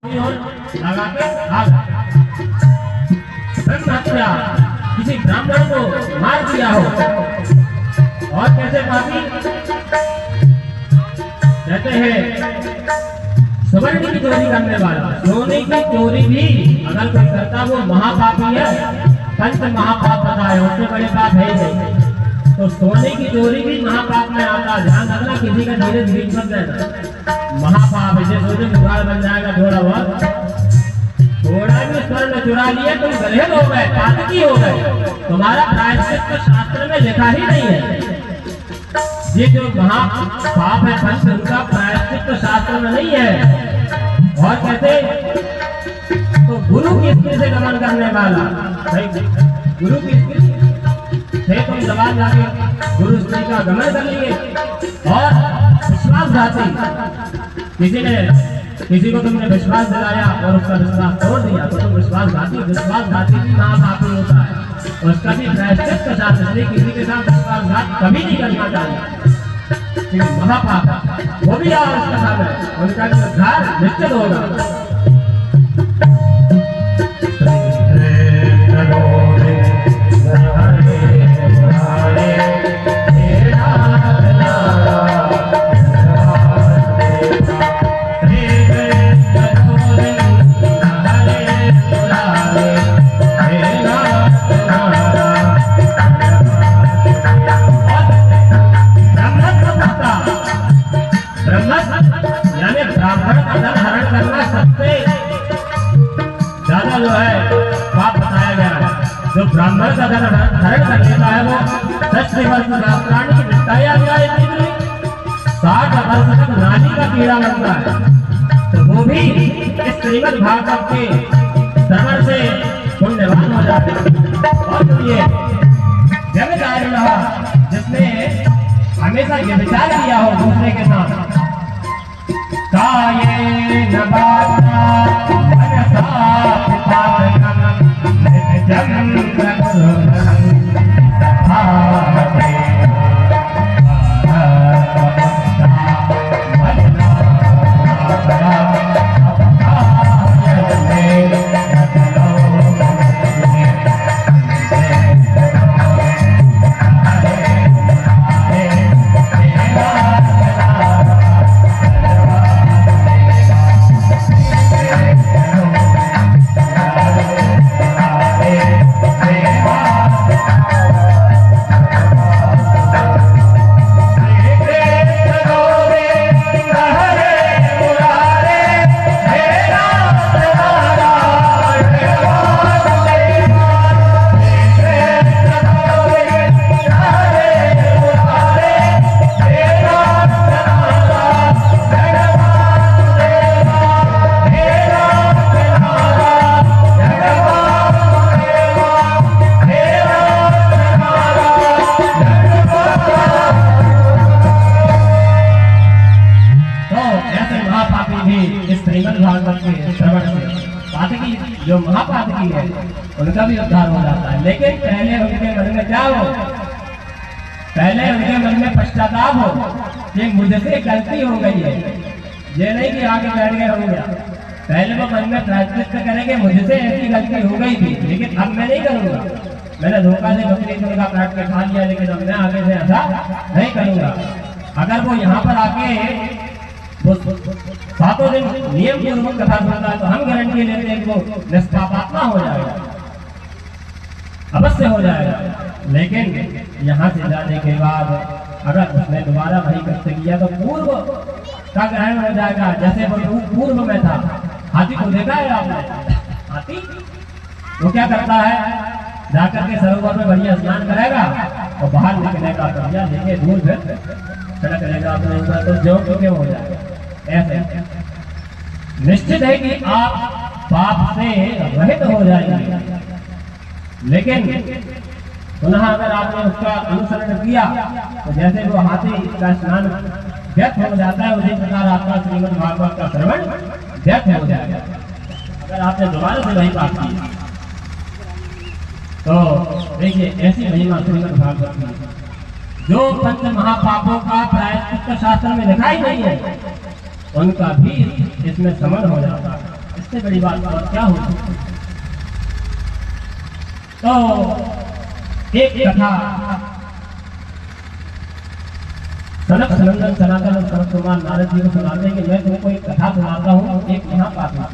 लगा के ब्रह्म हत्या किसी ब्राह्मण को मार दिया हो। और कैसे पापी कहते हैं स्वर्ण की चोरी करने वाला, सोने की चोरी भी अगर कोई करता वो महापापी है। पंच महापाप बताए, उससे बड़े पाप है ही नहीं। तो सोने की चोरी भी महापाप में आता है। ध्यान रखना, किसी का धीरे बीच मत देना। महापाप है, सोचे जुगाड़ बन जाएगा थोड़ा बहुत। थोड़ा भी स्वर्ण चुरा लिया तुम गलत हो गए, पातकी हो गए। तुम्हारा प्रायश्चित तो शास्त्र में लिखा ही नहीं है। ये जो महापाप है पंच, उनका प्रायश्चित तो शास्त्र में नहीं है। और कैसे तो गुरु की स्त्री से गमन करने वाला, गुरु की स्त्री से तुम जवान जाके गुरु स्त्री का गमन कर लिए। और विश्वासघाती, किसी को तुमने विश्वास दिलाया और उसका विश्वास तोड़ दिया तो तुम विश्वासघाती भी महापापी होता है। और उसका भी प्रायश्चित के साथ, इसलिए किसी के साथ विश्वासघात कभी नहीं करना चाहिए। महापाप वो भी आवश्यकता है, उनका भी उद्धार निश्चित होगा। जो ब्राह्मण का धन धारण कर लेता है वो 10 वर्ष प्राणी की निष्ठाया गया है, 60 वर्ष तक नाली का कीड़ा लगता है। तो वो भी इस श्रीमद् भागवत के श्रवण से पुण्यवान हो जाते हैं। और तो ये व्यभिचारी रहा जिसने हमेशा व्यभिचार किया हो दूसरे के साथ, काये न बाता जो महापातकी है उनका भी उद्धार हो जाता है। लेकिन पहले उनके मन में क्या हो, पहले उनके मन में पश्चाताप हो कि मुझसे गलती हो गई है। ये नहीं कि आगे बैठ गए हो गया, पहले वो मन में प्रायश्चित करेंगे मुझसे ऐसी गलती हो गई थी लेकिन अब मैं नहीं करूंगा। मैंने धोखा से बकरी तुमका काट के खा लिया लेकिन अब मैं आगे से ऐसा नहीं करूंगा। अगर वो यहाँ पर आके सातों दिन नियम पूर्वक कथा सुनता है तो हम गारंटी लेते हैं कि वो निष्पापात्मा हो जाएगा, अवश्य हो जाएगा। लेकिन यहाँ से जाने के बाद अगर उसने दोबारा वही कृत्य किया तो पूर्व का ग्रहण हो जाएगा। जैसे वो पूर्व में था, हाथी को देखा है आपने? हाथी वो क्या करता है, जाकर के सरोवर में बढ़िया स्नान करेगा और बाहर निकलने का बढ़िया लेके दूर फिर सड़क रहेगा अपने ऊपर, तो जो क्यों हो जाएगा। ऐसे निश्चित है कि आप पाप से रहित हो जाएंगे। लेकिन पुनः अगर आपने उसका अनुसरण किया तो जैसे वो हाथी का स्नान व्यर्थ हो जाता है उसी प्रकार आपका श्रीमद् भागवत का श्रवण व्यर्थ हो जाएगा। अगर आपने दोबारा से वही पाप किया तो देखिए ऐसी महिमा श्रीमद् भागवत की जो पंच महापापों का प्रायश्चित शास्त्र में लिखा ही नहीं है, उनका भी इसमें समन हो जाता है। इससे बड़ी बात और क्या होगी। तो एक कथा सनक सनंदन सनातन और सनत कुमार नारद जी को सुनाते हैं कि मैं तुमको एक कथा सुनाता हूँ। एक यहाँ पापी